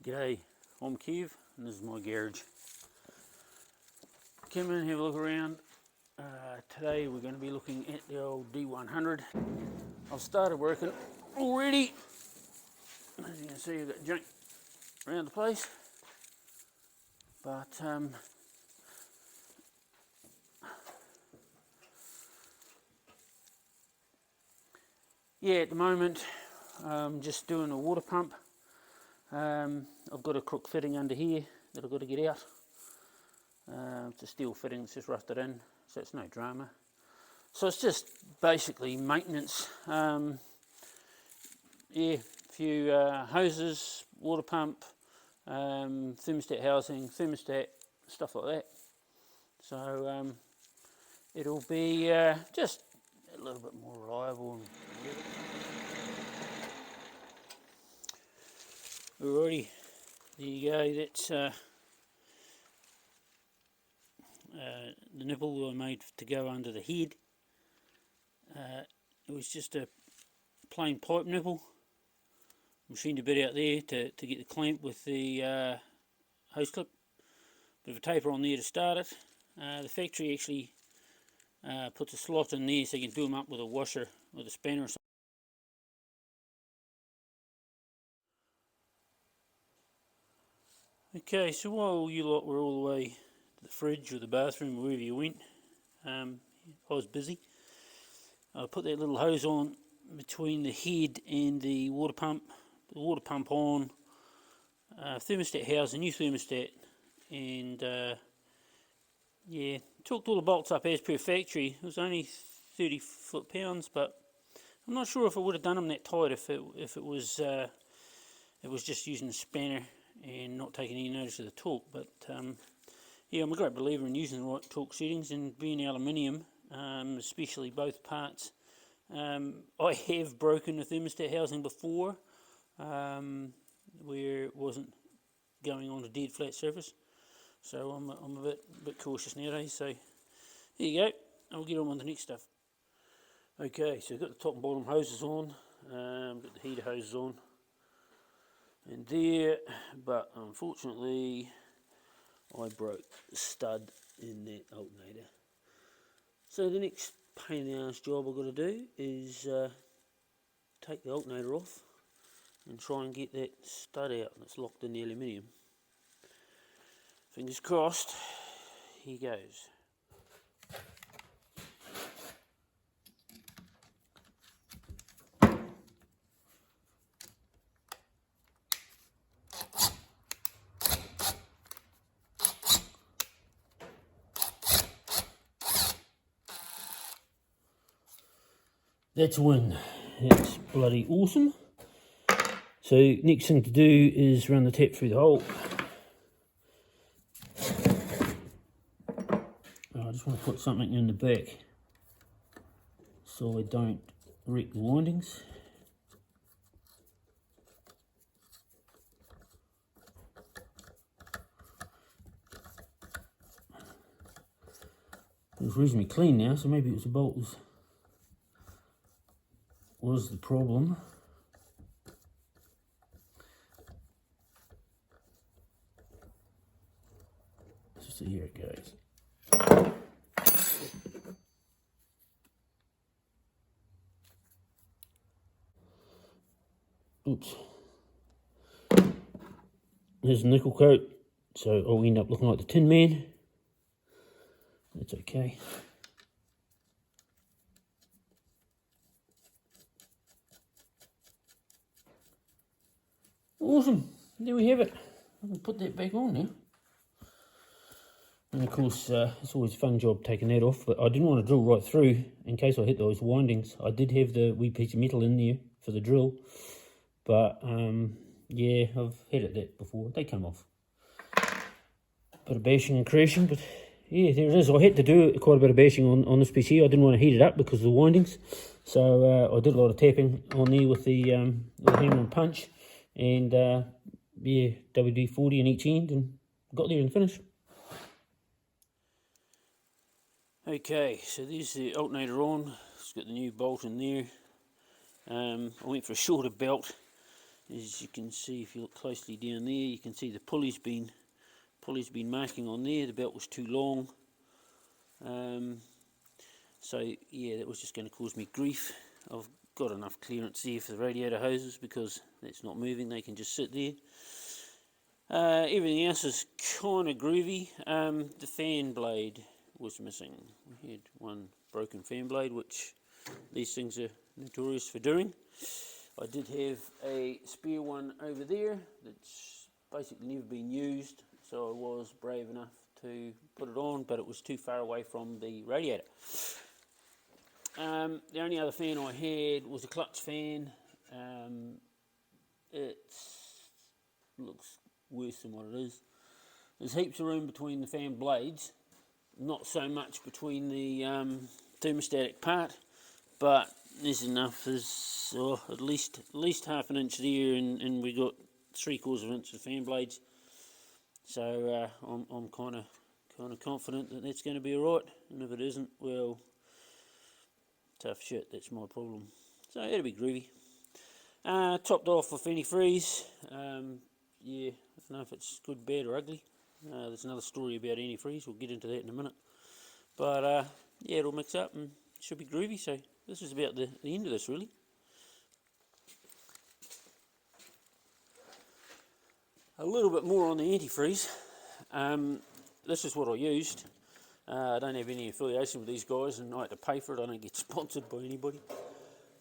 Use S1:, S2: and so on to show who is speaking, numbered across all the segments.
S1: G'day, I'm Kev and this is my garage. Come in and have a look around. Today we're going to be looking at the old D100. I've started working already. As you can see, I've got junk around the place. But yeah, at the moment I'm just doing a water pump. I've got a crook fitting under here that I've got to get out. It's a steel fitting, it's just rusted in, so it's no drama. So it's just basically maintenance. Yeah, a few hoses, water pump, thermostat housing, thermostat, stuff like that. So it'll be just a little bit more reliable. Alrighty, there you go, that's the nipple I made to go under the head. It was just a plain pipe nipple. Machined a bit out there to get the clamp with the hose clip. Bit of a taper on there to start it. The factory actually puts a slot in there so you can do them up with a washer with a spanner or something. Okay, so while you lot were all the way to the fridge or the bathroom or wherever you went, I was busy. I put that little hose on between the head and the water pump on, thermostat house, a new thermostat, and yeah, took all the bolts up as per factory. It was only 30 foot-pounds, but I'm not sure if I would have done them that tight if it was just using a spanner and not taking any notice of the torque. But yeah, I'm a great believer in using the right torque settings, and being aluminium, especially both parts. I have broken the thermostat housing before, where it wasn't going on a dead flat surface, so I'm a bit cautious nowadays. So there you go, I'll get on with the next stuff. Okay, so I've got the top and bottom hoses on, got the heater hoses on and there, but unfortunately I broke the stud in that alternator. So the next pain in the ass job I've got to do is take the alternator off and try and get that stud out that's locked in the aluminium. Fingers crossed. Here goes. That's a win. It's bloody awesome. So next thing to do is run the tap through the hole. I just want to put something in the back so I don't wreck the windings. It's reasonably clean now, so maybe it was the bolt was the problem. So here it goes. Oops. There's a nickel coat, so I'll end up looking like the Tin Man. That's okay. Awesome, there we have it. I can put that back on now. And of course, it's always a fun job taking that off, but I didn't want to drill right through in case I hit those windings. I did have the wee piece of metal in there for the drill, but yeah, I've had it that before. They come off. Bit of bashing and crashing, but yeah, there it is. I had to do quite a bit of bashing on this piece here. I didn't want to heat it up because of the windings, so I did a lot of tapping on there with the hammer and punch, and yeah, WD-40 in each end, and got there and finished. Okay, so there's the alternator on. It's got the new bolt in there. I went for a shorter belt as you can see if you look closely down there, you can see the pulley's been marking on there. The belt was too long. So yeah, that was just going to cause me grief. I've got enough clearance there for the radiator hoses because it's not moving, they can just sit there. Everything else is kind of groovy. The fan blade was missing. We had one broken fan blade, which these things are notorious for doing. I did have a spare one over there that's basically never been used, so I was brave enough to put it on, but it was too far away from the radiator. The only other fan I had was a clutch fan. It looks worse than what it is. There's heaps of room between the fan blades, not so much between the thermostatic part, but there's enough. There's at least half an inch there, and we got 3/4 of an inch of fan blades. So I'm kind of confident that that's going to be alright, and if it isn't, well, tough shit. That's my problem. So it'll be groovy. Topped off with antifreeze. Yeah, I don't know if it's good, bad, or ugly. There's another story about antifreeze. We'll get into that in a minute. But yeah, it'll mix up and should be groovy. So this is about the end of this, really. A little bit more on the antifreeze. This is what I used. I don't have any affiliation with these guys, and I had to pay for it. I don't get sponsored by anybody.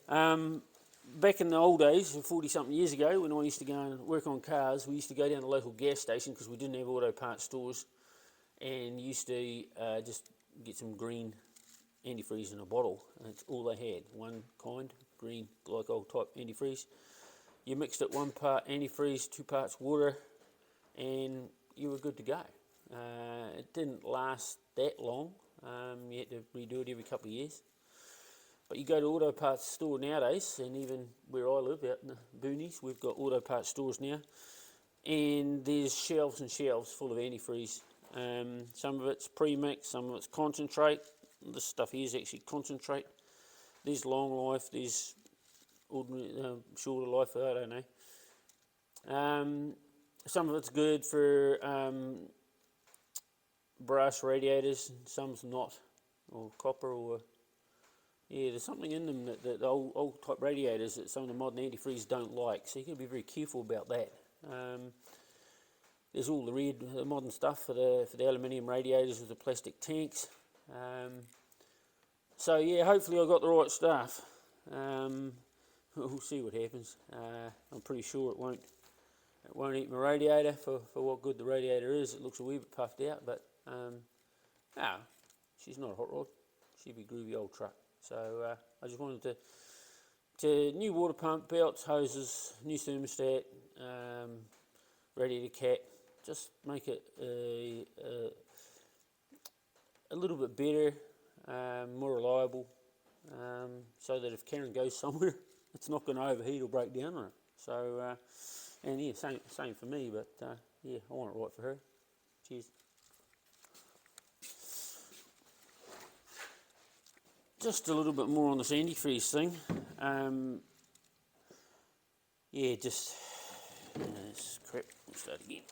S1: Back in the old days, 40-something years ago, when I used to go and work on cars, we used to go down to the local gas station because we didn't have auto parts stores, and used to just get some green antifreeze in a bottle. And that's all they had, one kind, green glycol type antifreeze. You mixed it 1 part antifreeze, 2 parts water, and you were good to go. It didn't last that long. You had to redo it every couple of years. But you go to auto parts store nowadays, and even where I live out in the boonies, we've got auto parts stores now, and there's shelves and shelves full of antifreeze. Some of it's pre-mixed, some of it's concentrate. This stuff here is actually concentrate. There's long life, there's ordinary, shorter life, I don't know. Some of it's good for brass radiators, some's not, or copper, or yeah, there's something in them that the old type radiators that some of the modern antifreeze don't like, so you've got to be very careful about that. There's all the modern stuff for the aluminium radiators with the plastic tanks. So yeah, hopefully I got the right stuff. We'll see what happens. I'm pretty sure it won't eat my radiator for what good the radiator is. It looks a wee bit puffed out, but no, she's not a hot rod. She'd be a groovy old truck. So I just wanted to new water pump, belts, hoses, new thermostat, radiator cap, just make it a little bit better, more reliable, so that if Karen goes somewhere, it's not going to overheat or break down on it. So, and yeah, same for me, but yeah, I want it right for her. Cheers. Just a little bit more on this antifreeze thing. Yeah, just, this crap, we'll start again.